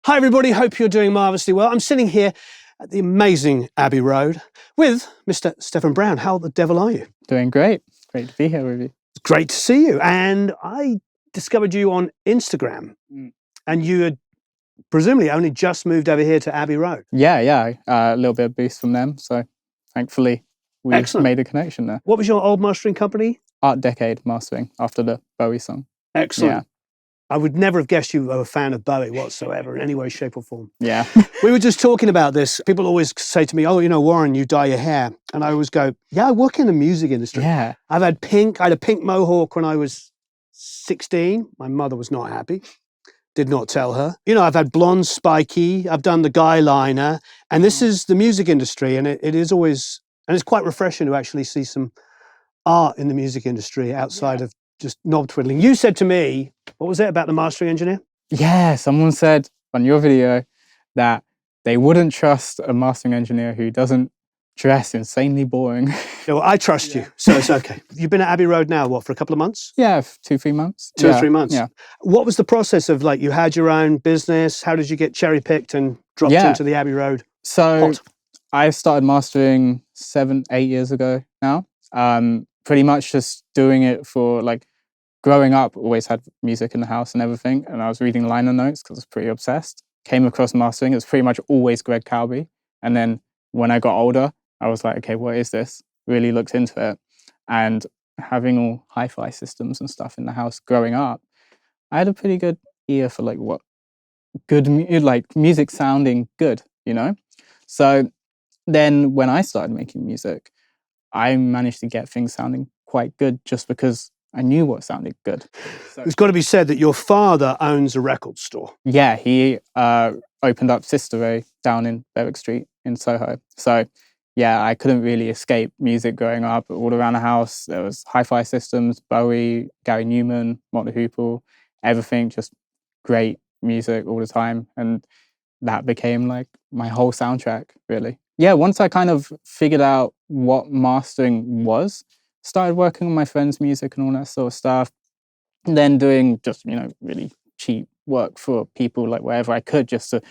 Hi everybody, hope you're doing marvellously well. I'm sitting here at the amazing Abbey Road with Mr. Stefan Brown. How the devil are you? Doing great. Great to be here with you. It's great to see you. And I discovered you on Instagram and you had presumably only just moved over here to Abbey Road. Yeah. A little bit of boost from them. So thankfully we've made a connection there. What was your old mastering company? Art Decade Mastering, after the Bowie song. Excellent. Yeah. I would never have guessed you were a fan of Bowie whatsoever in any way, shape or form. Yeah. We were just talking about this. People always say to me, oh, you know, Warren, you dye your hair. And I always go, yeah, I work in the music industry. Yeah. I had a pink mohawk when I was 16. My mother was not happy. Did not tell her. You know, I've had blonde spiky. I've done the guy liner. And this is the music industry. And it is always, and it's quite refreshing to actually see some art in the music industry outside of just knob twiddling. You said to me, what was it about the mastering engineer? Yeah, someone said on your video that they wouldn't trust a mastering engineer who doesn't dress insanely boring. Yeah, well, I trust you, so it's okay. You've been at Abbey Road now, what, for a couple of months? Yeah, 2-3 months. 2 or 3 months. Yeah. What was the process of, like, you had your own business? How did you get cherry picked and dropped into the Abbey Road? So I started mastering 7-8 years ago now. Pretty much just doing it for, like, growing up, always had music in the house and everything. And I was reading liner notes because I was pretty obsessed. Came across mastering. It was pretty much always Greg Calby. And then when I got older, I was like, okay, what is this? Really looked into it. And having all hi-fi systems and stuff in the house growing up, I had a pretty good ear for, like, what good, like, music sounding good, you know? So then when I started making music, I managed to get things sounding quite good just because I knew what sounded good. So, it's got to be said that your father owns a record store. Yeah, he opened up Sister Ray down in Berwick Street in Soho. So yeah, I couldn't really escape music growing up. All around the house, there was hi-fi systems, Bowie, Gary Newman, Motley Hoople, everything, just great music all the time. And that became, like, my whole soundtrack, really. Yeah, once I kind of figured out what mastering was, started working on my friends' music and all that sort of stuff, and then doing just, you know, really cheap work for people, like, wherever I could, just to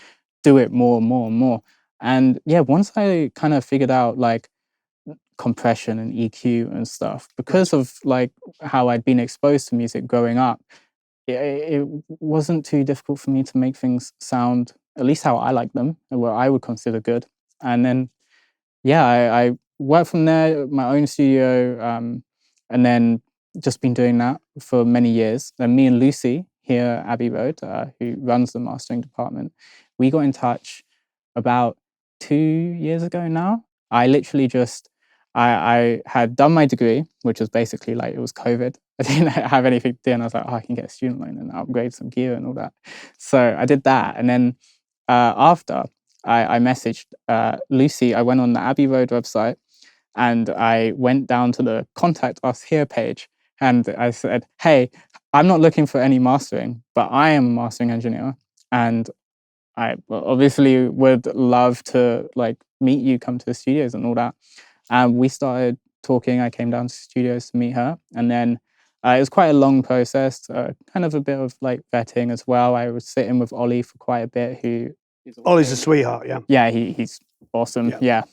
do it more and more and more. And yeah, once I kind of figured out, like, compression and EQ and stuff, because of, like, how I'd been exposed to music growing up, it wasn't too difficult for me to make things sound at least how I like them and what I would consider good. And then, yeah, I worked from there, my own studio, and then just been doing that for many years. And me and Lucy here at Abbey Road, who runs the mastering department, we got in touch about 2 years ago now. I literally just, I had done my degree, which was basically, like, it was COVID. I didn't have anything to do, and I was like, oh, I can get a student loan and upgrade some gear and all that. So I did that, and then after I messaged Lucy, I went on the Abbey Road website and I went down to the Contact Us Here page and I said, hey, I'm not looking for any mastering, but I am a mastering engineer and I obviously would love to, like, meet you, come to the studios and all that. And we started talking. I came down to the studios to meet her, and then it was quite a long process, kind of a bit of, like, vetting as well. I was sitting with Ollie for quite a bit, who... Ollie's a sweetheart, yeah. Yeah, he's awesome, yeah.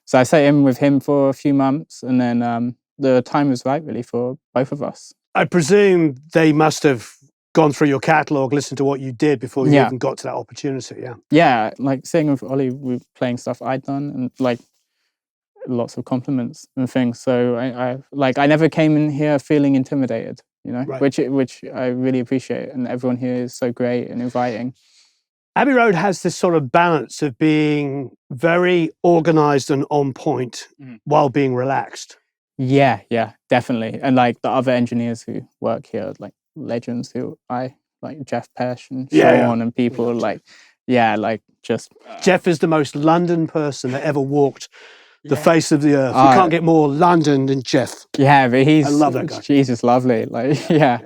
So I sat in with him for a few months, and then the time was right, really, for both of us. I presume they must have gone through your catalogue, listened to what you did before you even got to that opportunity, yeah. Yeah, like, sitting with Ollie, we were playing stuff I'd done, and, like, lots of compliments and things. So I never came in here feeling intimidated, you know, which I really appreciate. And everyone here is so great and inviting. Abbey Road has this sort of balance of being very organised and on point while being relaxed. Yeah, definitely. And, like, the other engineers who work here, like, legends who I like, Jeff Pesh and Sean and people like just... Jeff is the most London person that ever walked the face of the earth. You can't get more London than Jeff. Yeah, but I love that guy. He's just lovely. Like, yeah.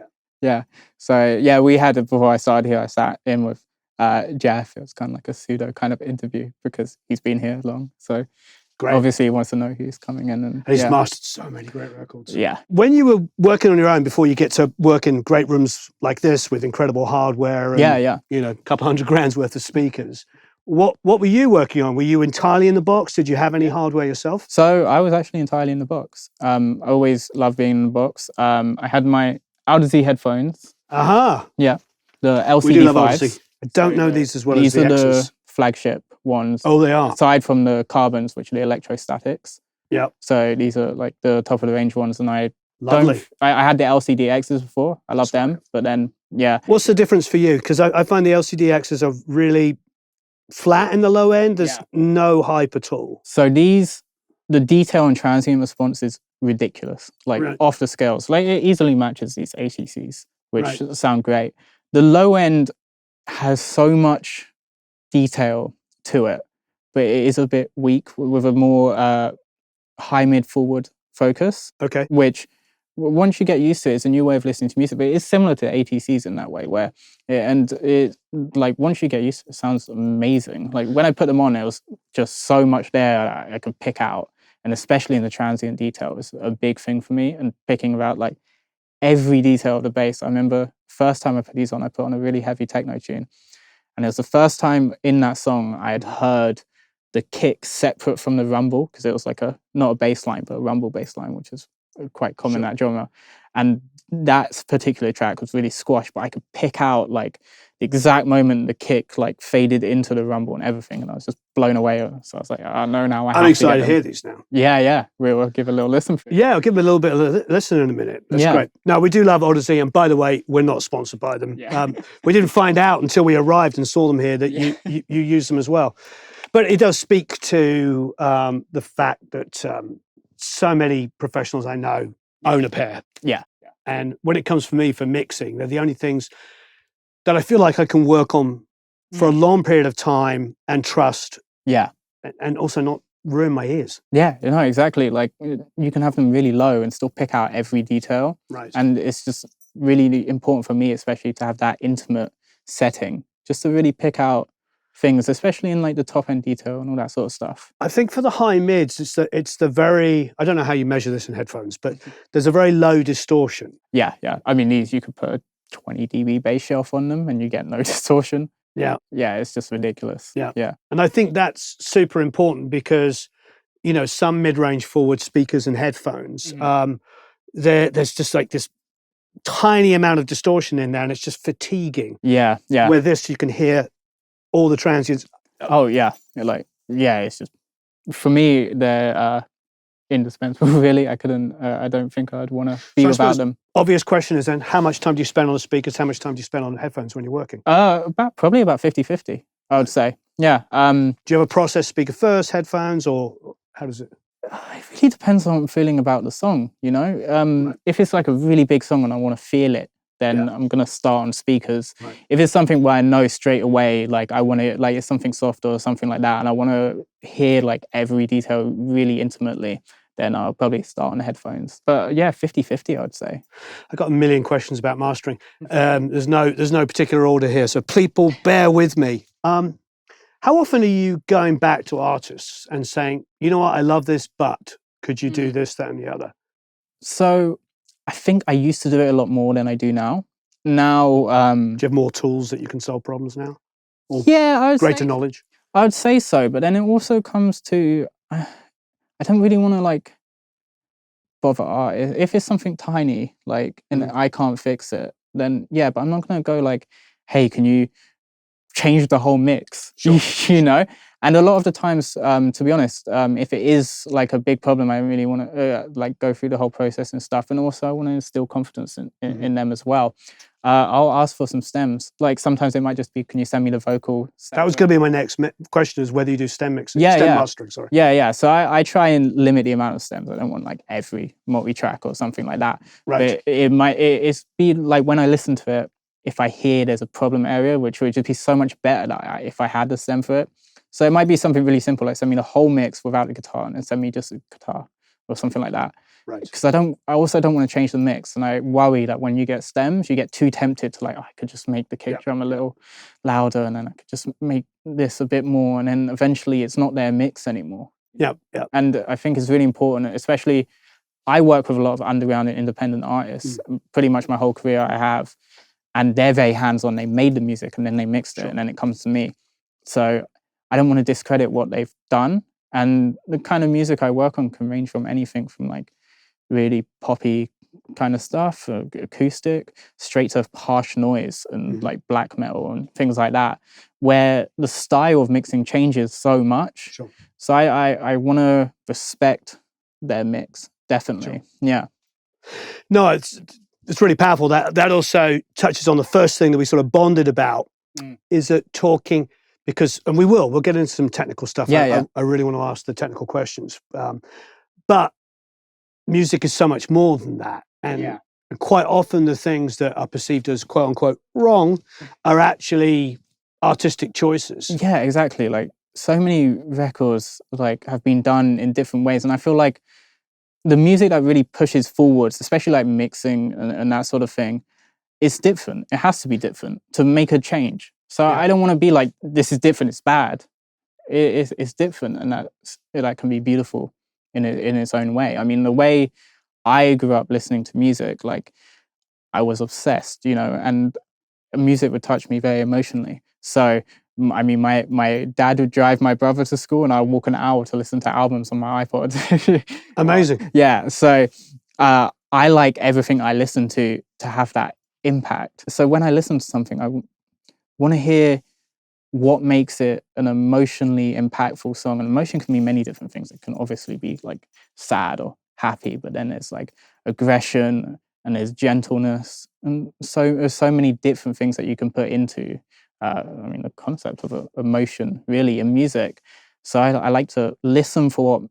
So, yeah, we had, before I started here, I sat in with Jeff. It was kind of like a pseudo kind of interview because he's been here long. So Great. Obviously, he wants to know who's coming in. And And he's mastered so many great records. Yeah. When you were working on your own before you get to work in great rooms like this with incredible hardware and you know, a couple $100,000 worth of speakers, what were you working on? Were you entirely in the box? Did you have any hardware yourself? So I was actually entirely in the box. I always loved being in the box. I had my Audeze headphones. Aha. Yeah. The LCD We do love 5s. Audeze. I don't know these as well as These the are X's. the flagship ones. Oh, they are. Aside from the carbons, which are the electrostatics. Yeah. So these are like the top of the range ones, and I Lovely. I had the LCD X's before. I love them, but then What's the difference for you? Because I find the LCD X's are really flat in the low end. There's no hype at all. So these, the detail and transient response is ridiculous, like off the scales. Like it easily matches these ATCs, which sound great. The low end has so much detail to it, but it is a bit weak with a more high mid forward focus. Okay. Which once you get used to it, it's a new way of listening to music, but it's similar to ATCs in that way, where like once you get used to it, it sounds amazing. Like when I put them on, it was just so much there I could pick out, and especially in the transient detail is a big thing for me, and picking about like every detail of the bass. I remember first time I put these on, I put on a really heavy techno tune, and it was the first time in that song I had heard the kick separate from the rumble, because it was like not a bass line, but a rumble bass line, which is quite common in that genre. And that particular track was really squashed, but I could pick out like the exact moment the kick like faded into the rumble and everything, and I was just blown away. So I was like, I know now. I'm excited to hear these now. Yeah. We'll give a little listen for it. Yeah, I'll give them a little bit of a listen in a minute. That's great. Now, we do love Audeze, and by the way, we're not sponsored by them. We didn't find out until we arrived and saw them here that you use them as well. But it does speak to the fact that so many professionals I know own a pair. Yeah. And when it comes for me for mixing, they're the only things that I feel like I can work on for a long period of time and trust. Yeah. And also not ruin my ears. Yeah, exactly. Like you can have them really low and still pick out every detail. Right. And it's just really important for me, especially to have that intimate setting, just to really pick out things, especially in like the top end detail and all that sort of stuff. I think for the high mids, it's the very, I don't know how you measure this in headphones, but there's a very low distortion. Yeah. I mean, these, you could put a 20 dB bass shelf on them and you get no distortion. Yeah, it's just ridiculous. Yeah. And I think that's super important because, you know, some mid-range forward speakers and headphones, there's just like this tiny amount of distortion in there and it's just fatiguing. Yeah. Where this, you can hear all the transients. Oh yeah, it's just, for me, they're indispensable. Really, I don't think I'd want to be without them. Obvious question is then, how much time do you spend on the speakers? How much time do you spend on the headphones when you're working? Probably about 50-50, I would say. Yeah. Do you have a process, speaker first, headphones, or how does it? It really depends on what I'm feeling about the song, you know? If it's like a really big song and I want to feel it, then I'm going to start on speakers. Right. If it's something where I know straight away, like I want to, like it's something soft or something like that, and I want to hear like every detail really intimately, then I'll probably start on the headphones. But yeah, 50-50, I would say. I've got a million questions about mastering. There's no particular order here, so people bear with me. How often are you going back to artists and saying, you know what, I love this, but could you do this, that, and the other? So I think I used to do it a lot more than I do now. Now, do you have more tools that you can solve problems now? Or I would greater knowledge? I would say so, but then it also comes to, I don't really want to like bother art. If it's something tiny, like, and I can't fix it, then yeah, but I'm not going to go like, hey, can you change the whole mix? Sure. You know? And a lot of the times, to be honest, if it is like a big problem, I really want to like go through the whole process and stuff. And also I want to instill confidence in them as well. I'll ask for some stems. Like sometimes it might just be, can you send me the vocal? That was going to be my next question, is whether you do stem mixing, stem mastering, sorry. Yeah. So I try and limit the amount of stems. I don't want like every multi-track or something like that. Right. But it's be like when I listen to it, if I hear there's a problem area, which would just be so much better that if I had the stem for it. So it might be something really simple, like send me the whole mix without the guitar and then send me just a guitar or something like that. Right. Because I also don't want to change the mix. And I worry that when you get stems, you get too tempted to like, I could just make the kick drum a little louder and then I could just make this a bit more. And then eventually it's not their mix anymore. Yeah, yeah. And I think it's really important, especially I work with a lot of underground and independent artists. Pretty much my whole career I have, and they're very hands-on. They made the music and then they mixed it, and then it comes to me. So I don't want to discredit what they've done. And the kind of music I work on can range from anything from like really poppy kind of stuff, acoustic, straight to harsh noise and like black metal and things like that, where the style of mixing changes so much. Sure. So I want to respect their mix, definitely. Yeah. No, it's really powerful. That also touches on the first thing that we sort of bonded about, is that talking, because, and we'll get into some technical stuff. Yeah. I really want to ask the technical questions. But music is so much more than that. And quite often the things that are perceived as quote unquote wrong are actually artistic choices. Yeah, exactly. Like so many records like have been done in different ways. And I feel like the music that really pushes forwards, especially like mixing and that sort of thing, is different. It has to be different to make a change. So I don't want to be like, this is different, it's bad. It's different, and that can be beautiful in its own way. I mean, the way I grew up listening to music, like I was obsessed, and music would touch me very emotionally. So, I mean, my dad would drive my brother to school and I'd walk an hour to listen to albums on my iPod. Amazing. Yeah. So I like everything I listen to have that impact. So when I listen to something, I want to hear what makes it an emotionally impactful song. And emotion can be many different things. It can obviously be like sad or happy, but then there's like aggression and there's gentleness, and so there's so many different things that you can put into the concept of emotion really in music. So I like to listen for what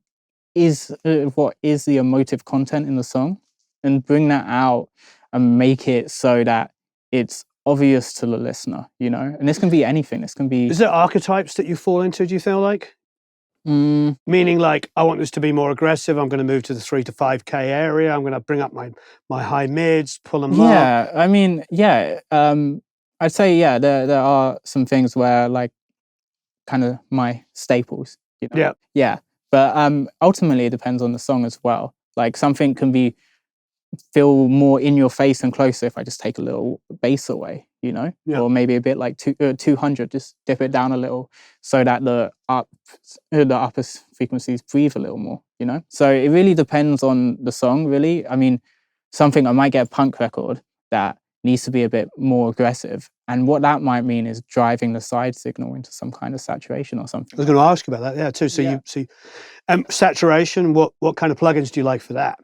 is the emotive content in the song, and bring that out and make it so that it's obvious to the listener, and this can be anything. This can be, is there archetypes that you fall into, do you feel like? Meaning like, I want this to be more aggressive, I'm going to move to the 3 to 5k area, I'm going to bring up my high mids, pull them up. I mean, I'd say there are some things where like kind of my staples, but ultimately it depends on the song as well. Like something can feel more in your face and closer if I just take a little bass away, or maybe a bit like 200, just dip it down a little so that the upper frequencies breathe a little more, So it really depends on the song, really. I mean, something I might get a punk record that needs to be a bit more aggressive, and what that might mean is driving the side signal into some kind of saturation or something. I was going to ask you about that, too. So you see, saturation. What kind of plugins do you like for that?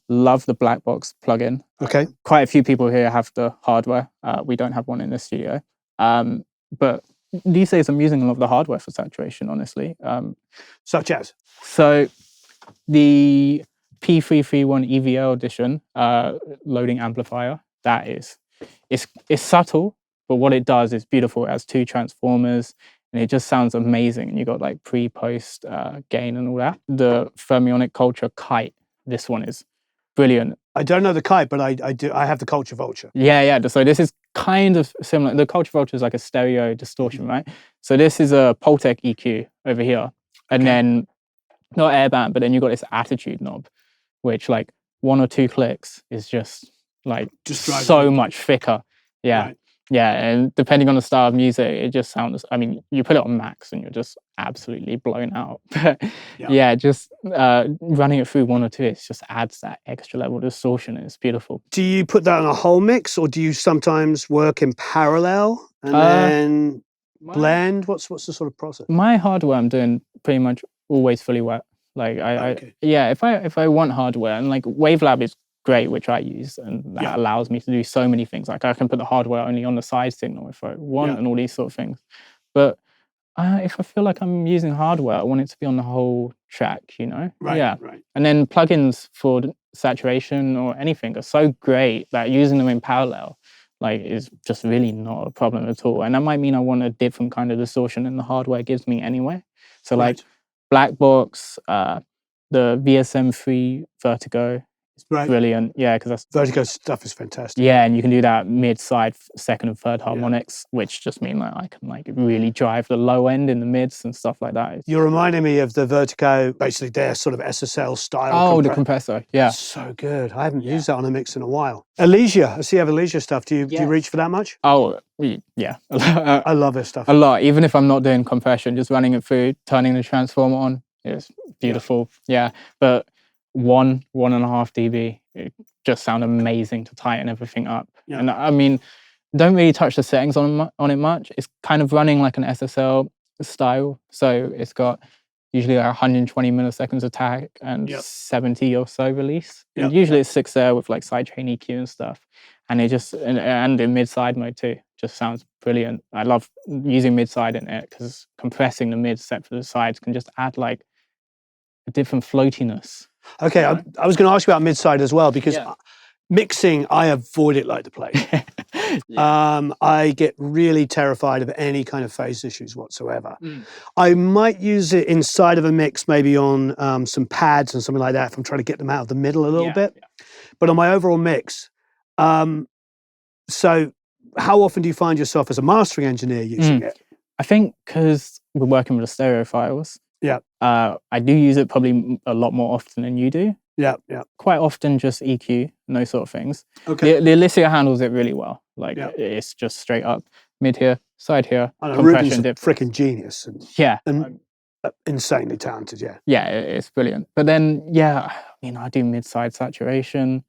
Love the black box plugin. Okay. Quite a few people here have the hardware. We don't have one in the studio. But these days I'm using a lot of the hardware for saturation, honestly. Such as? So the P331 EVL edition loading amplifier, it's subtle, but what it does is beautiful. It has 2 transformers and it just sounds amazing. And you got like pre-post gain and all that. The Fermionic Culture Kite, this one is brilliant. I don't know the Kite, but I do. I have the Culture Vulture. Yeah. So this is kind of similar. The Culture Vulture is like a stereo distortion, right? So this is a Pultec EQ over here, and then not airband, but then you got this attitude knob, which like 1 or 2 clicks is just like so much thicker. Right. Yeah, and depending on the style of music, it just sounds, I mean, you put it on max and you're just absolutely blown out. But just running it through 1 or 2, it just adds that extra level of distortion. It's beautiful. Do you put that on a whole mix, or do you sometimes work in parallel and then blend? What's the sort of process? My hardware I'm doing pretty much always fully wet. Like if I want hardware, and like Wavelab is great, which I use, and that allows me to do so many things. Like I can put the hardware only on the side signal if I want, and all these sort of things. But if I feel like I'm using hardware, I want it to be on the whole track, Right. And then plugins for saturation or anything are so great that using them in parallel like is just really not a problem at all. And that might mean I want a different kind of distortion than the hardware gives me anyway. So like Black Box, the VSM3 Vertigo Right. brilliant. Yeah, because that's Vertigo stuff is fantastic. yeah, and you can do that mid, side, second, and third harmonics, which just mean like I can like really drive the low end in the mids and stuff like that. You're reminding me of the Vertigo, basically their sort of SSL style. Oh, the compressor, yeah. So good. I haven't used that on a mix in a while. Elysia, I see you have Elysia stuff. Do you reach for that much? Oh, yeah. I love this stuff. A lot. Even if I'm not doing compression, just running it through, turning the transformer on, it's beautiful. Yeah. But 1.5 dB, it just sound amazing to tighten everything up. Yeah. And I mean, don't really touch the settings on it much. It's kind of running like an SSL style. So it's got usually like 120 milliseconds attack and 70 or so release. And usually it sits there with like sidechain EQ and stuff. And it just, and in mid-side mode too, just sounds brilliant. I love using mid-side in it because compressing the mids set for the sides can just add like a different floatiness. Okay, I was going to ask you about mid-side as well, because mixing, I avoid it like the plague. I get really terrified of any kind of phase issues whatsoever. I might use it inside of a mix, maybe on some pads and something like that, if I'm trying to get them out of the middle a little bit. But on my overall mix, so how often do you find yourself as a mastering engineer using it? I think because we're working with the stereo files, I do use it probably a lot more often than you do. Quite often just EQ and those sort of things. Okay. The Elysia handles it really well. Like it's just straight up mid here, side here, compression dip. Freaking genius. And insanely talented, Yeah, it's brilliant. But then, I do mid-side saturation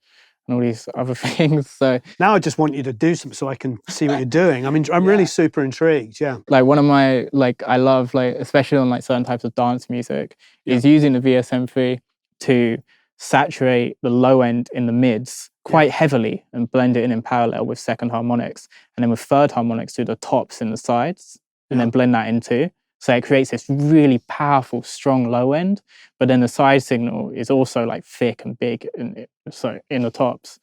and all these other things. So now I just want you to do something so I can see what you're doing. I mean, I'm really super intrigued. Like one of my, I love, especially on certain types of dance music, is using the VSM3 to saturate the low end in the mids quite heavily and blend it in parallel with second harmonics. And then with third harmonics, do the tops in the sides and then blend that into. So it creates this really powerful, strong low end, but then the side signal is also thick and big so in the tops.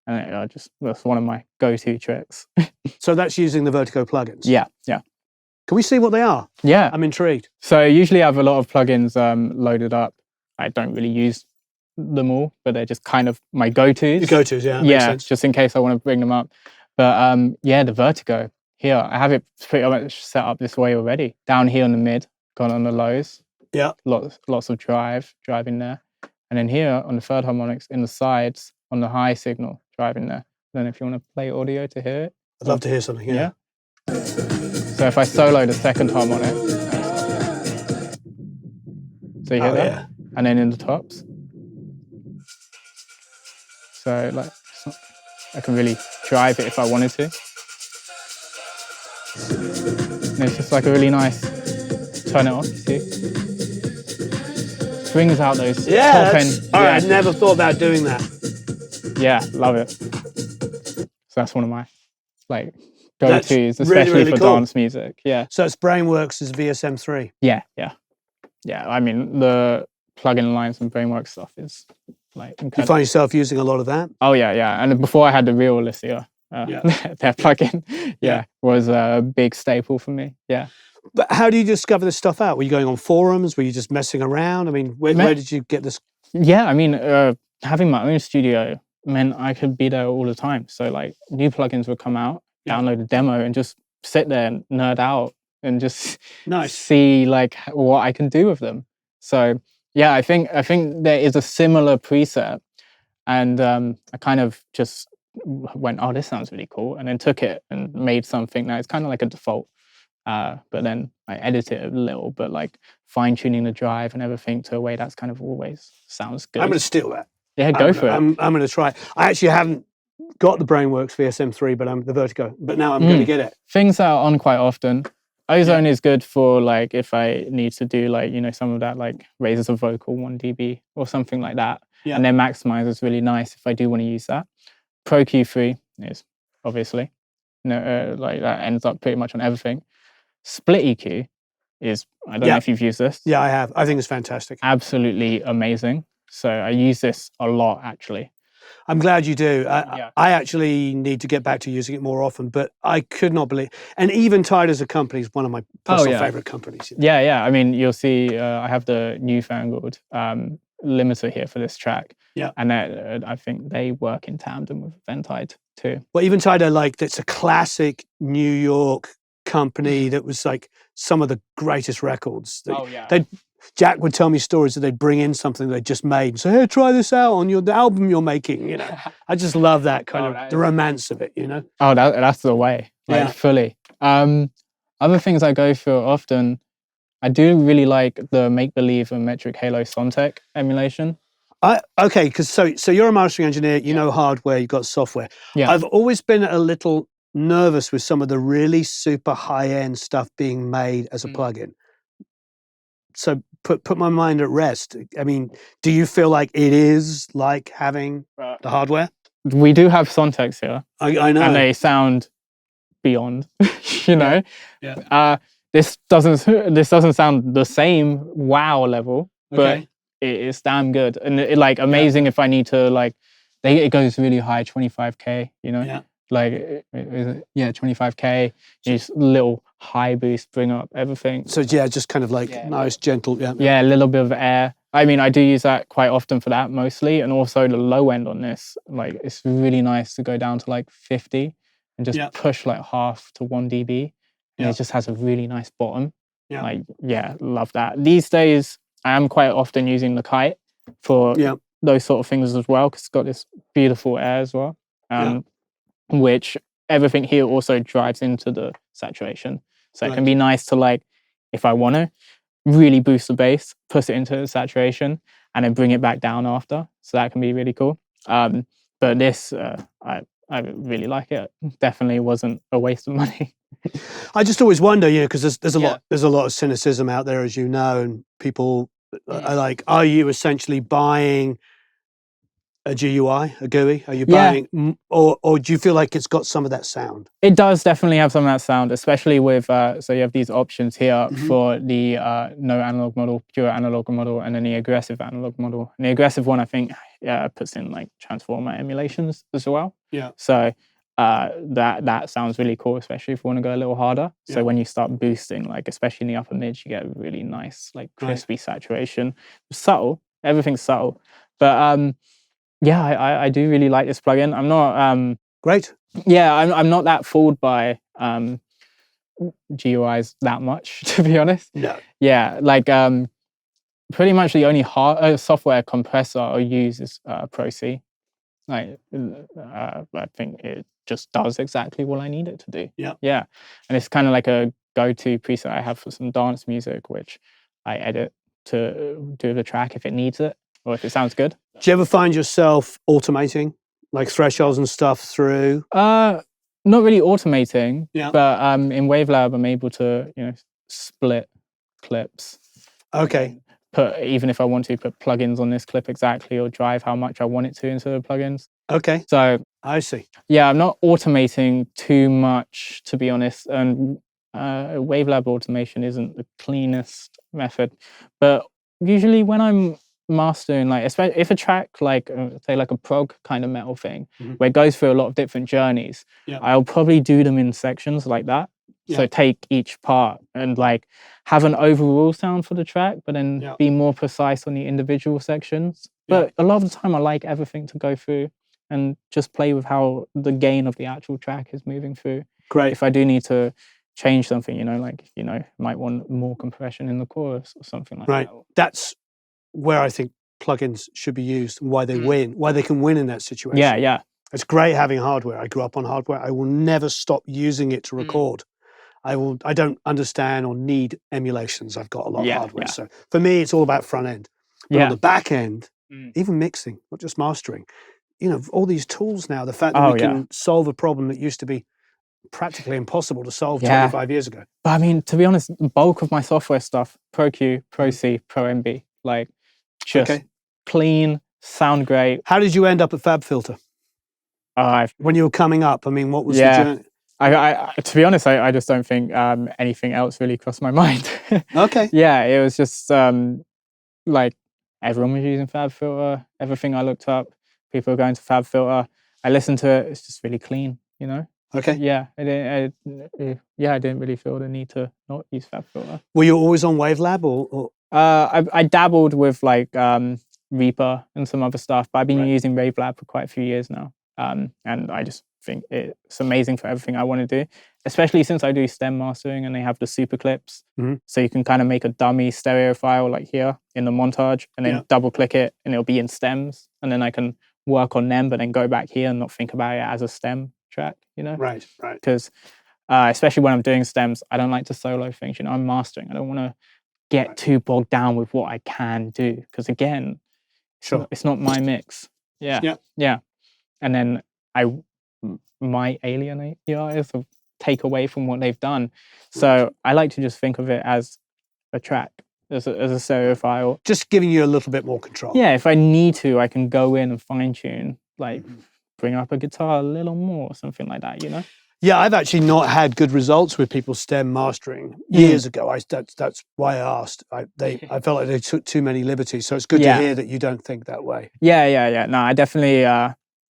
And that's one of my go-to tricks. So that's using the Vertigo plugins? Yeah. Can we see what they are? Yeah. I'm intrigued. So usually I have a lot of plugins loaded up. I don't really use them all, but they're just kind of my go-tos. Your go-tos, yeah. Yeah, sense. Just in case I want to bring them up. But the Vertigo. Here, I have it pretty much set up this way already. Down here on the mid, gone on the lows. Yeah. Lots of driving there. And then here on the third harmonics, in the sides, on the high signal, driving there. Then if you want to play audio to hear it. I'd love to hear something, yeah. So if I solo the second harmonic. So you hear that? Yeah. And then in the tops. So I can really drive it if I wanted to. And it's just a really nice turn it off, you see? Brings out those top end. All right, I never thought about doing that. Yeah, love it. So that's one of my go-tos, especially really for cool. dance music. Yeah. So it's Brainworks' VSM3. Yeah. I mean, the plugin lines and Brainworks stuff is incredible. Do you find yourself using a lot of that? Oh yeah. And before I had the real Elysia, their plugin, was a big staple for me. Yeah. But how do you discover this stuff out? Were you going on forums? Were you just messing around? I mean, where did you get this? Yeah, I mean, having my own studio meant I could be there all the time. So new plugins would come out, download a demo, and just sit there and nerd out and just see what I can do with them. So yeah, I think there is a similar preset, and I kind of just went, oh, this sounds really cool, and then took it and made something that is kind of like a default. But then I edit it a little, but fine tuning the drive and everything to a way that's kind of always sounds good. I'm going to steal that. Yeah, go for it. I'm going to try. I actually haven't got the Brainworks VSM3, but I'm the Vertigo. But now I'm going to get it. Things that are on quite often. Ozone is good for if I need to do some of that raises a vocal 1 dB or something like that. Yeah. And then Maximize is really nice if I do want to use that. Pro Q3 is obviously that ends up pretty much on everything. Split EQ is, I don't know if you've used this. Yeah, I have. I think it's fantastic. Absolutely amazing. So I use this a lot, actually. I'm glad you do. I actually need to get back to using it more often, but I could not believe. And Eventide as a company is one of my personal favorite companies. Yeah. I mean, you'll see I have the Newfangled limiter here for this track. Yeah. And I think they work in tandem with Eventide too. Well, Eventide, like, that's a classic New York company that was like some of the greatest records. Jack would tell me stories that they'd bring in something they'd just made and say, hey, try this out on the album you're making, you know. I just love that kind of the romance of it, you know. Oh, that's the way, like, fully. Other things I go for often, I do really like the Make Believe and Metric Halo Sontech emulation. Okay, because so you're a mastering engineer, you know hardware, you've got software. Yeah. I've always been a little nervous with some of the really super high-end stuff being made as a plugin. So put my mind at rest. I mean, do you feel like it is like having the hardware? We do have Sontechs here. I know. And they sound beyond, you know. Yeah. This doesn't sound the same wow level, but it's damn good. And it like amazing if I need to, like, it goes really high, 25K, you know. Yeah. Like 25K, just little high boost, bring up everything. So just kind of like nice, gentle, a little bit of air. I mean, I do use that quite often for that mostly, and also the low end on this. Like, it's really nice to go down to like 50 and just push like half to 1 dB, and it just has a really nice bottom. Like, love that. These days, I am quite often using the Kite for those sort of things as well, because it's got this beautiful air as well. Which everything here also drives into the saturation. So it can be nice to, like, if I want to really boost the bass, push it into the saturation and then bring it back down after. So that can be really cool. But this, I really like it. Definitely wasn't a waste of money. I just always wonder, you know, because there's a lot of cynicism out there, as you know, and people are like, are you essentially buying a GUI, a GUI? Are you buying, or do you feel like it's got some of that sound? It does definitely have some of that sound, especially with, so you have these options here for the no analog model, pure analog model, and then the aggressive analog model. And the aggressive one, I think, puts in like transformer emulations as well. Yeah. So that sounds really cool, especially if you want to go a little harder. So when you start boosting, like especially in the upper mids, you get a really nice, like, crispy saturation. Subtle, everything's subtle, but I do really like this plugin. I'm not great. Yeah, I'm not that fooled by GUIs that much, to be honest. No. Yeah, like pretty much the only software compressor I use is Pro C. Like, I think it just does exactly what I need it to do. Yeah, and it's kind of like a go-to preset I have for some dance music, which I edit to do the track if it needs it or if it sounds good. Do you ever find yourself automating, like thresholds and stuff through? Not really automating, but in Wavelab I'm able to, you know, split clips. Okay. Even if I want to put plugins on this clip exactly, or drive how much I want it to into the plugins. Okay. So I see. Yeah, I'm not automating too much, to be honest. And Wavelab automation isn't the cleanest method, but usually when I'm mastering, like, especially if a track, like say like a prog kind of metal thing, where it goes through a lot of different journeys, I'll probably do them in sections like that. So take each part and like have an overall sound for the track, but then be more precise on the individual sections. But a lot of the time I like everything to go through and just play with how the gain of the actual track is moving through. Great. If I do need to change something, you know, like, you know, might want more compression in the chorus or something like that. Right. That's where I think plugins should be used and why they win, why they can win in that situation. Yeah. It's great having hardware. I grew up on hardware. I will never stop using it to record. I don't understand or need emulations. I've got a lot of hardware. So for me, it's all about front end. But on the back end, even mixing, not just mastering, you know, all these tools now, the fact that we can solve a problem that used to be practically impossible to solve 25 years ago. But I mean, to be honest, the bulk of my software stuff, Pro Q, Pro C, Pro MB, like just clean, sound great. How did you end up at FabFilter? When you were coming up, I mean, what was the journey? I to be honest, I just don't think anything else really crossed my mind. Okay. Yeah, it was just like everyone was using FabFilter. Everything I looked up, people were going to FabFilter. I listened to it. It's just really clean, you know. Okay. Yeah, I didn't really feel the need to not use FabFilter. Were you always on Wavelab or? I dabbled with like Reaper and some other stuff. But I've been Right. using RaveLab for quite a few years now. And I just think it's amazing for everything I want to do, especially since I do stem mastering and they have the super clips. Mhm. So you can kind of make a dummy stereo file like here in the montage and then double click it and it'll be in stems. And then I can work on them, but then go back here and not think about it as a stem track, you know? Right. Because especially when I'm doing stems, I don't like to solo things. You know, I'm mastering. I don't want to get too bogged down with what I can do. Because again, it's not my mix. Yeah. And then I might alienate the artist or take away from what they've done. So I like to just think of it as a track, as a stereo file. Just giving you a little bit more control. Yeah, if I need to, I can go in and fine tune, like bring up a guitar a little more or something like that, you know? Yeah, I've actually not had good results with people stem mastering years ago. That's why I asked. I felt like they took too many liberties. So it's good to hear that you don't think that way. Yeah. No, I definitely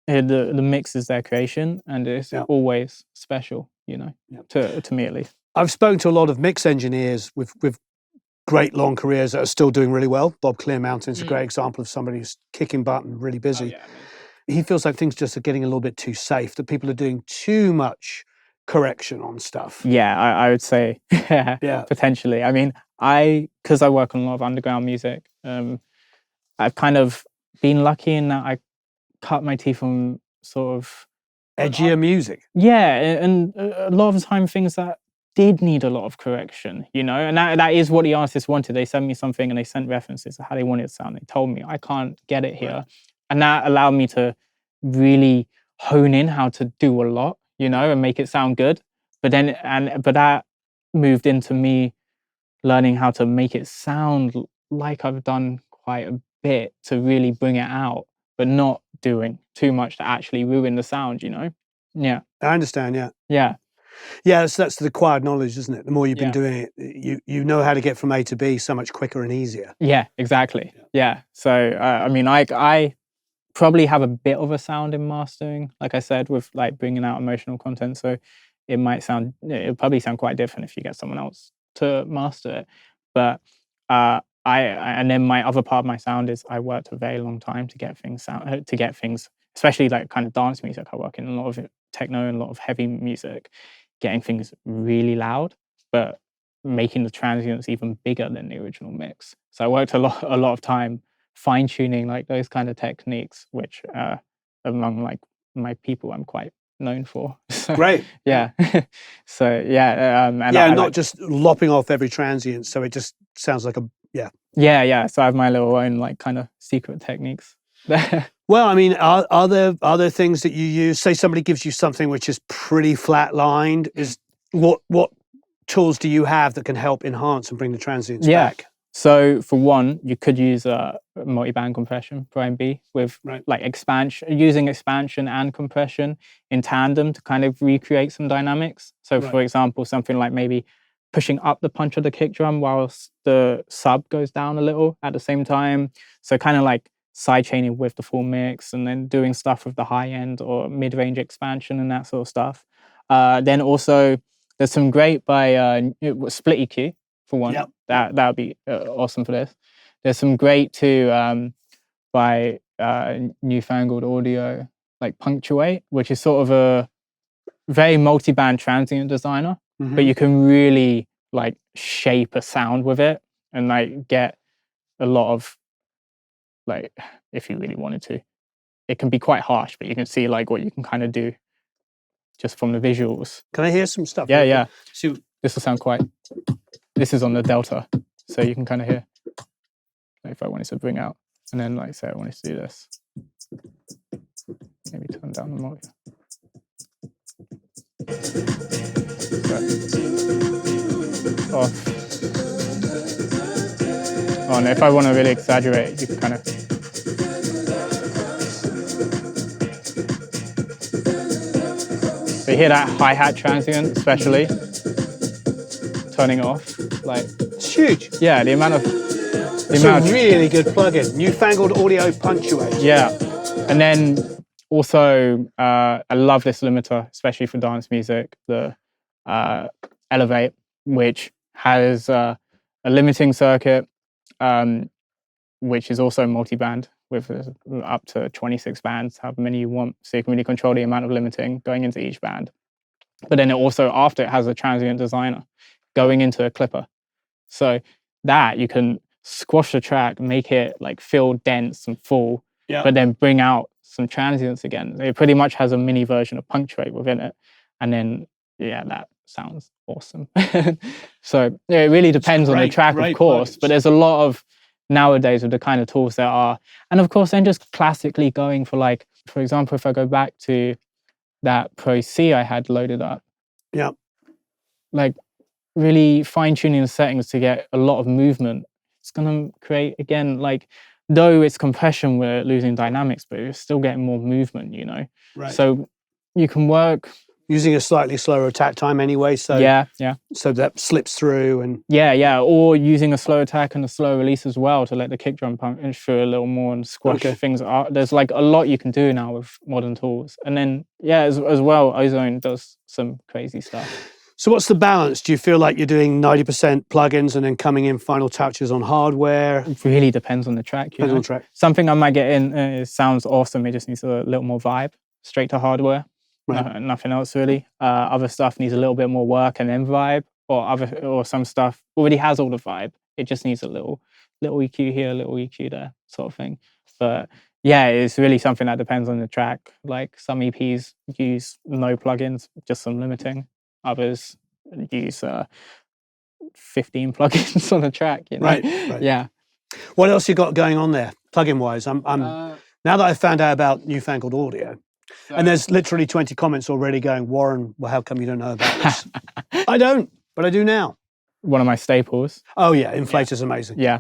the mix is their creation and it's always special, you know, to me at least. I've spoken to a lot of mix engineers with great long careers that are still doing really well. Bob Clearmountain's a great example of somebody who's kicking butt and really busy. He feels like things just are getting a little bit too safe, that people are doing too much correction on stuff. Yeah, I would say, potentially. I mean, because I work on a lot of underground music, I've kind of been lucky in that I cut my teeth on sort of edgier music. Yeah, and a lot of the time things that did need a lot of correction, you know, and that is what the artist wanted. They sent me something and they sent references to how they wanted it to sound. They told me I can't get it here. And that allowed me to really hone in how to do a lot, you know, and make it sound good. But that moved into me learning how to make it sound like I've done quite a bit to really bring it out, but not doing too much to actually ruin the sound, you know? Yeah. I understand, Yeah. Yeah, that's the acquired knowledge, isn't it? The more you've been doing it, you know how to get from A to B so much quicker and easier. Yeah, exactly. Yeah. So, I mean, I probably have a bit of a sound in mastering, like I said, with like bringing out emotional content. So it'll probably sound quite different if you get someone else to master it. But and then my other part of my sound is I worked a very long time to get things especially like kind of dance music. I work in a lot of techno and a lot of heavy music, getting things really loud, but making the transients even bigger than the original mix. So I worked a lot of time fine tuning like those kind of techniques, which among like my people I'm quite known for. So, great. Yeah. So and not just lopping off every transient, so it just sounds like yeah. So I have my little own like kind of secret techniques. Well, I mean, are there things that you use? Say somebody gives you something which is pretty flatlined. Is what tools do you have that can help enhance and bring the transients back? So for one, you could use a multi-band compression for R&B with like using expansion and compression in tandem to kind of recreate some dynamics. So for example, something like maybe pushing up the punch of the kick drum whilst the sub goes down a little at the same time. So kind of like sidechaining with the full mix and then doing stuff with the high end or mid-range expansion and that sort of stuff. Then also there's some great by Split EQ for one. That would be awesome for this. There's some great too by Newfangled Audio, like Punctuate, which is sort of a very multi-band transient designer, but you can really like shape a sound with it and like get a lot of like, if you really wanted to, it can be quite harsh, but you can see like what you can kind of do just from the visuals. Can I hear some stuff? Yeah. See, this will sound this is on the delta, so you can kind of hear like, if I wanted to bring out, and then like say I wanted to do this, maybe turn down the volume. Off. Oh, and if I want to really exaggerate, you can kind of. So you hear that hi-hat transient, especially turning off, like it's huge. Yeah, the amount of. It's a really good plugin. Newfangled Audio Punctuate. Yeah, and then also I love this limiter, especially for dance music, the Elevate, which has a limiting circuit which is also multi-band with up to 26 bands, however many you want. So you can really control the amount of limiting going into each band. But then it also, after it has a transient designer going into a clipper. So that you can squash the track, make it like feel dense and full, but then bring out some transients again. It pretty much has a mini version of punctuate within it. And then, yeah, that sounds awesome. So yeah, it really depends on the track, of course, but there's a lot of nowadays with the kind of tools there are. And of course, then just classically going for like, for example, if I go back to that Pro C I had loaded up, like really fine-tuning the settings to get a lot of movement, it's going to create, again, like, though it's compression, we're losing dynamics, but we're still getting more movement, you know? So you can work using a slightly slower attack time anyway, so so that slips through. And or using a slow attack and a slow release as well to let the kick drum punch through a little more and squash things out. There's like a lot you can do now with modern tools. And then as well, Ozone does some crazy stuff. So what's the balance? Do you feel like you're doing 90% plugins and then coming in final touches on hardware? It really depends on the track. Depends on the track. Something I might get in, it sounds awesome, it just needs a little more vibe, straight to hardware. Nothing else really. Other stuff needs a little bit more work and then vibe, or some stuff already has all the vibe. It just needs a little EQ here, a little EQ there, sort of thing. But yeah, it's really something that depends on the track. Like some EPs use no plugins, just some limiting. Others use 15 plugins on the track. You know? Right. Yeah. What else you got going on there, plugin wise? I'm now that I've found out about Newfangled Audio. And there's literally 20 comments already going, Warren, well, how come you don't know about this? I don't, but I do now. One of my staples. Oh yeah, Inflator's amazing. Yeah.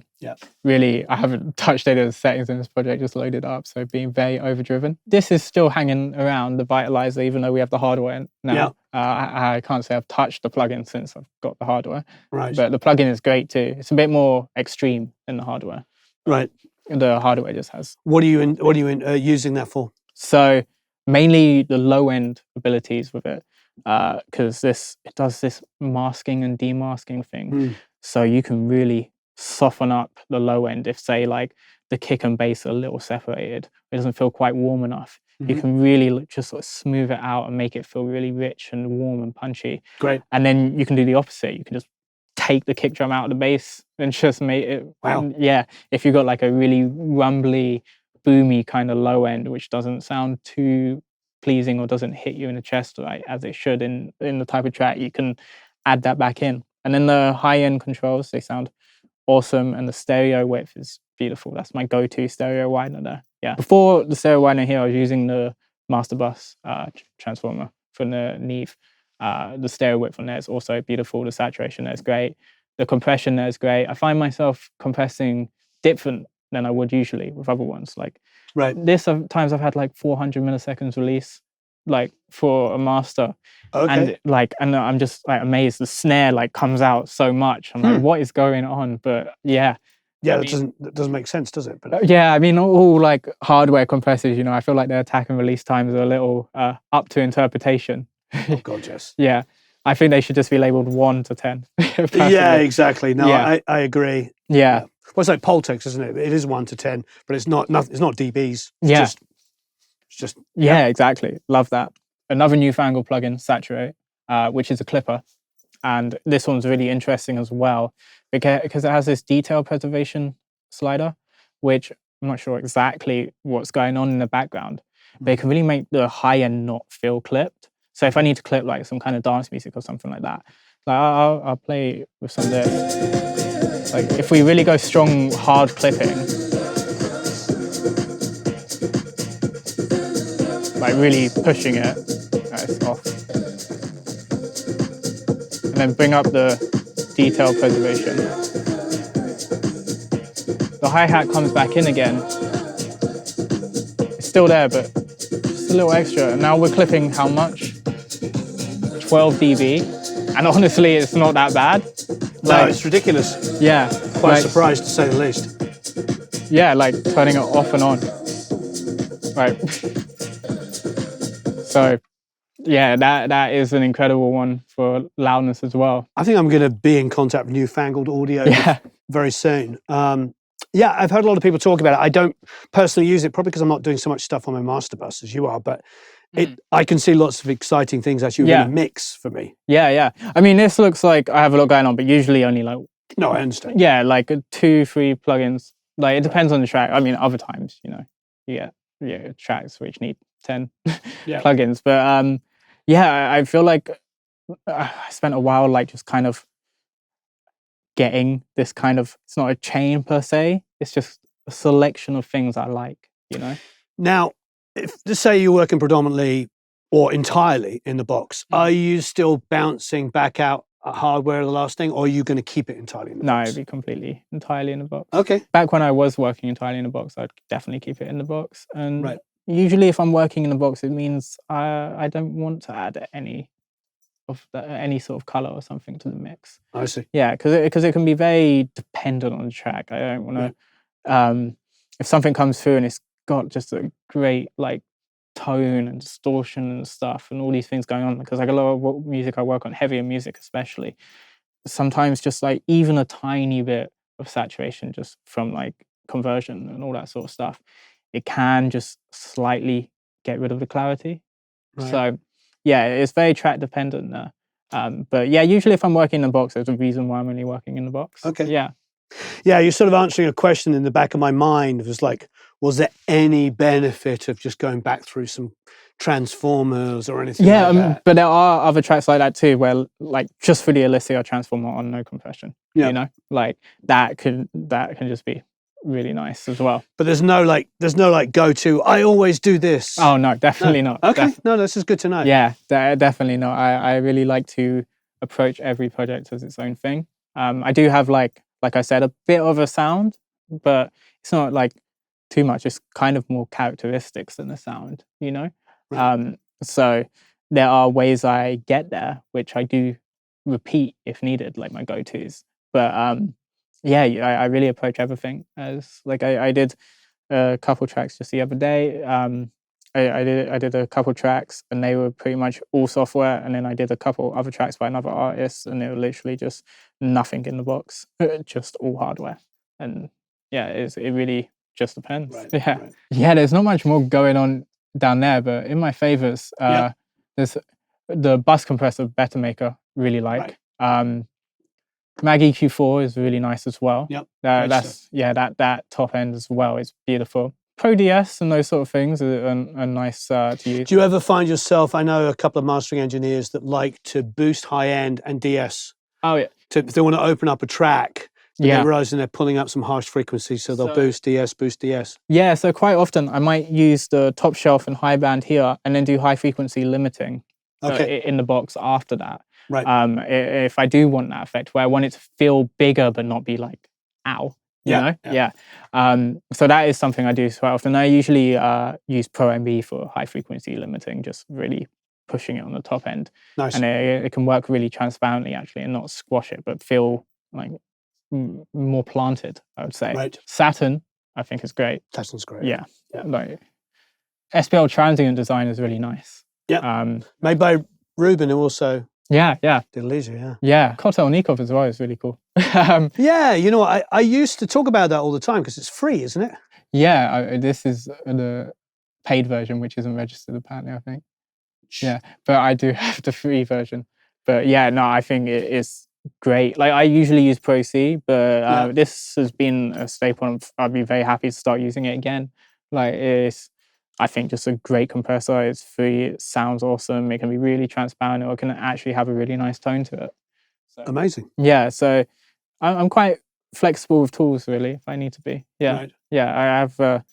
Really, I haven't touched any of the settings in this project, just loaded up, so being very overdriven. This is still hanging around, the Vitalizer, even though we have the hardware now. I can't say I've touched the plugin since I've got the hardware. But the plugin is great too. It's a bit more extreme than the hardware. The hardware just has. What are you using that for? So mainly the low end abilities with it, because it does this masking and demasking thing. So you can really soften up the low end if, say, like the kick and bass are a little separated, it doesn't feel quite warm enough. You can really just sort of smooth it out and make it feel really rich and warm and punchy. Great. And then you can do the opposite. You can just take the kick drum out of the bass and just make it. Wow. If you've got like a really rumbly, boomy kind of low end, which doesn't sound too pleasing or doesn't hit you in the chest right as it should in the type of track, you can add that back in. And then the high end controls, they sound awesome, and the stereo width is beautiful. That's my go-to stereo widener there. Yeah. Before the stereo widener here, I was using the Master Bus transformer from the Neve. The stereo width on there is also beautiful. The saturation there is great. The compression there is great. I find myself compressing different than I would usually with other ones. Like this, times I've had like 400 milliseconds release, like for a master. And I'm just like amazed. The snare like comes out so much. I'm like, what is going on? But that doesn't make sense, does it? But I mean, all like hardware compressors, you know, I feel like their attack and release times are a little up to interpretation. Oh God, yes. Yeah, I think they should just be labeled 1 to 10. Yeah, exactly. No, I agree. Yeah. Well, it's like Poltex, isn't it? It is 1 to 10, but it's not dBs. It's just exactly. Love that. Another Newfangled plugin, Saturate, which is a clipper. And this one's really interesting as well because it has this detail preservation slider, which I'm not sure exactly what's going on in the background, but it can really make the high end not feel clipped. So if I need to clip like some kind of dance music or something like that, like I'll play with some of this. Like if we really go strong, hard clipping, like really pushing it, it's off. And then bring up the detail preservation. The hi-hat comes back in again. It's still there, but just a little extra. And now we're clipping how much? 12 dB. And honestly, it's not that bad. No, it's ridiculous. Yeah. Quite surprised to say the least. Yeah, like turning it off and on. Right. So, yeah, that is an incredible one for loudness as well. I think I'm going to be in contact with Newfangled Audio very soon. Yeah, I've heard a lot of people talk about it. I don't personally use it, probably because I'm not doing so much stuff on my master bus as you are, but I can see lots of exciting things actually in a mix for me. Yeah. I mean, this looks like I have a lot going on, but usually only like... No, I understand. Yeah, like 2-3 plugins. Like, it depends on the track. I mean, other times, you know, you get tracks which need 10 plugins. But yeah, I feel like I spent a while like just kind of getting this kind of, it's not a chain per se, it's just a selection of things I like, you know? Now, if just say you're working predominantly or entirely in the box, are you still bouncing back out hardware the last thing, or are you going to keep it entirely in the box? No, it'd be completely entirely in the box. Okay. Back when I was working entirely in the box, I'd definitely keep it in the box. And usually if I'm working in the box, it means I don't want to add any sort of color or something to the mix. I see. Yeah, because it can be very dependent on the track. I don't want to... if something comes through and it's got just a great like tone and distortion and stuff and all these things going on, because like a lot of music I work on, heavier music especially, sometimes just like even a tiny bit of saturation just from like conversion and all that sort of stuff, it can just slightly get rid of the clarity. So yeah, it's very track dependent there. But yeah, usually if I'm working in the box, there's a reason why I'm only working in the box. Okay. Yeah. Yeah, you're sort of answering a question in the back of my mind. It was like, was there any benefit of just going back through some transformers or anything like that? But there are other tracks like that too, where like just for the Alicia transformer on no compression, you know, like that can just be really nice as well. But there's no like go to, I always do this. Oh no, definitely not. Okay, no, this is good to know. Yeah, definitely not. I really like to approach every project as its own thing. I do have like I said, a bit of a sound, but it's not like too much. It's kind of more characteristics than a sound, you know? So there are ways I get there, which I do repeat if needed, like my go-tos. But yeah, I really approach everything as like I did a couple tracks just the other day. I did a couple tracks and they were pretty much all software, and then I did a couple other tracks by another artist and they were literally just nothing in the box, just all hardware. And yeah, it really just depends. Yeah, there's not much more going on down there, but in my favorites, there's the bus compressor Better Maker, really like. Mag EQ4 is really nice as well. That top end as well is beautiful. Pro DS and those sort of things are nice to use. Do you ever find yourself, I know a couple of mastering engineers that like to boost high end and DS. Oh yeah. If they want to open up a track, they're realizing they're pulling up some harsh frequencies, so they'll boost DS. Yeah, so quite often I might use the top shelf and high band here and then do high frequency limiting in the box after that. If I do want that effect, where I want it to feel bigger but not be like, ow. You know? So that is something I do quite often. I usually use Pro MB for high frequency limiting, just really pushing it on the top end. Nice. And it can work really transparently actually and not squash it, but feel like more planted, I would say. Saturn, I think is great. Saturn's great. Yeah. Like SPL transient design is really nice. Made by Ruben, who also did Alicia, Kotelnikov as well is really cool. Yeah, you know, I used to talk about that all the time because it's free, isn't it? Yeah, this is the paid version, which isn't registered apparently, I think. Yeah, but I do have the free version. But yeah, no, I think it is great. Like I usually use Pro C, but this has been a staple and I'd be very happy to start using it again. Like it's, I think, just a great compressor. It's free, it sounds awesome, it can be really transparent, or it can actually have a really nice tone to it. So, amazing. Yeah, so I'm quite flexible with tools, really, if I need to be. Yeah, I have a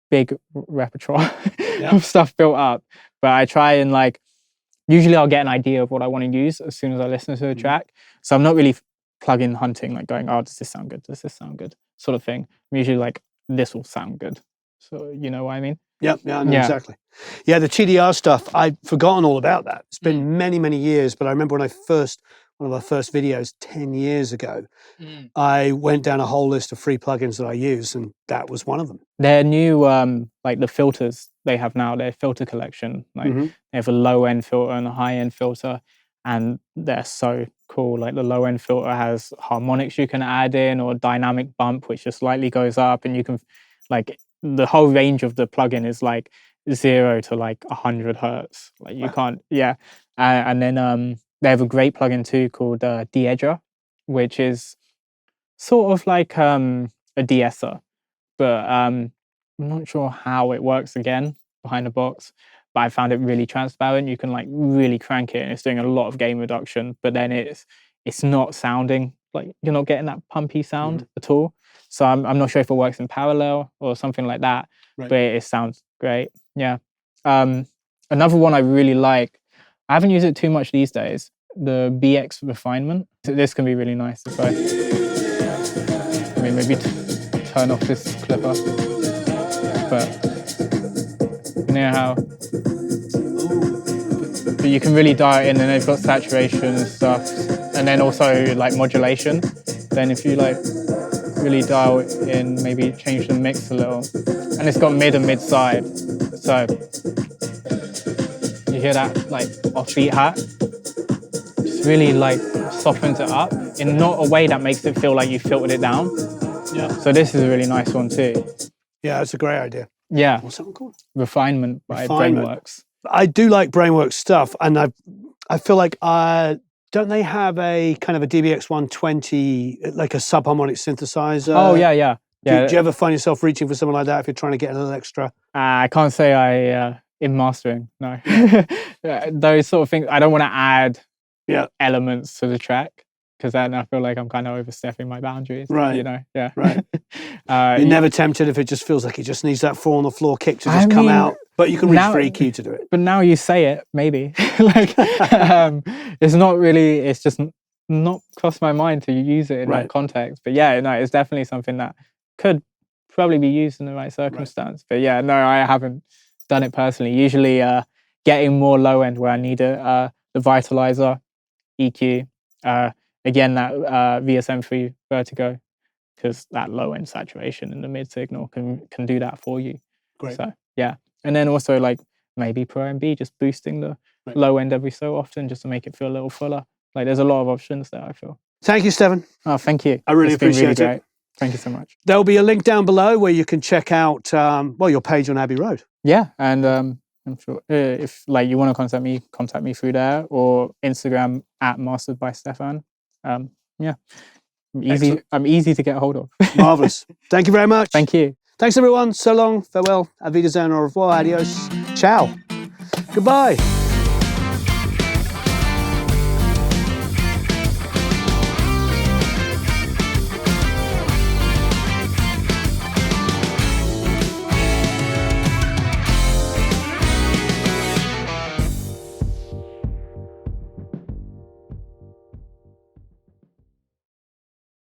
big repertoire of stuff built up, but I try and like, usually I'll get an idea of what I want to use as soon as I listen to a track. So I'm not really plug-in hunting, like going, oh, does this sound good? Does this sound good? Sort of thing. I'm usually like, this will sound good. So you know what I mean? Yeah, I know exactly. Yeah, the TDR stuff, I'd forgotten all about that. It's been many, many years, but I remember when one of our first videos 10 years ago, I went down a whole list of free plugins that I use, and that was one of them. Their new, like the filters they have now, their filter collection, like they have a low-end filter and a high-end filter, and they're so cool. Like the low end filter has harmonics you can add in, or dynamic bump, which just slightly goes up, and you can like the whole range of the plugin is like 0 to like 100 hertz. Like you can't, yeah. And then they have a great plugin too called de-edger, which is sort of like a de-esser, but I'm not sure how it works again behind the box. But I found it really transparent. You can like really crank it, and it's doing a lot of gain reduction. But then it's not sounding like you're not getting that pumpy sound at all. So I'm not sure if it works in parallel or something like that. But it sounds great. Yeah. Another one I really like. I haven't used it too much these days. The BX refinement. So this can be really nice as well. I mean, maybe turn off this clipper, but you know how. But you can really dial it in, and they've got saturation and stuff, and then also like modulation. Then if you like really dial it in, maybe change the mix a little, and it's got mid and mid side. So you hear that like offbeat hat. Just really like softens it up in not a way that makes it feel like you filtered it down. Yeah. So this is a really nice one too. Yeah, that's a great idea. Yeah. What's that one called? Refinement by Brainworks. I do like Brainworks stuff, and I feel like don't they have a kind of a DBX 120 like a subharmonic synthesizer? Oh yeah. Do you ever find yourself reaching for something like that if you're trying to get a little extra? I can't say I in mastering, no. Those sort of things. I don't want to add elements to the track, because then I feel like I'm kind of overstepping my boundaries. Right. You know, yeah. Right. You're never tempted if it just feels like it just needs that 4 on the floor kick to just come out, but you can reach for EQ to do it. But now you say it, maybe. Like, it's not really, it's just not crossed my mind to use it in that context. But yeah, no, it's definitely something that could probably be used in the right circumstance. But yeah, no, I haven't done it personally. Usually getting more low end where I need the vitalizer, EQ, again, that VSM3 Vertigo, because that low end saturation in the mid signal can do that for you. Great. So yeah, and then also like maybe Pro MB, just boosting the low end every so often, just to make it feel a little fuller. Like there's a lot of options there, I feel. Thank you, Stefan. Oh, thank you. I really appreciate it. Great. Thank you so much. There'll be a link down below where you can check out your page on Abbey Road. Yeah, and I'm sure if like you want to contact me through there, or Instagram at Mastered by Stefan. Yeah, I'm easy to get hold of. Marvelous. Thank you very much. Thank you. Thanks everyone. So long. Farewell. Auf Wiedersehen. Au revoir. Adios. Ciao. Goodbye.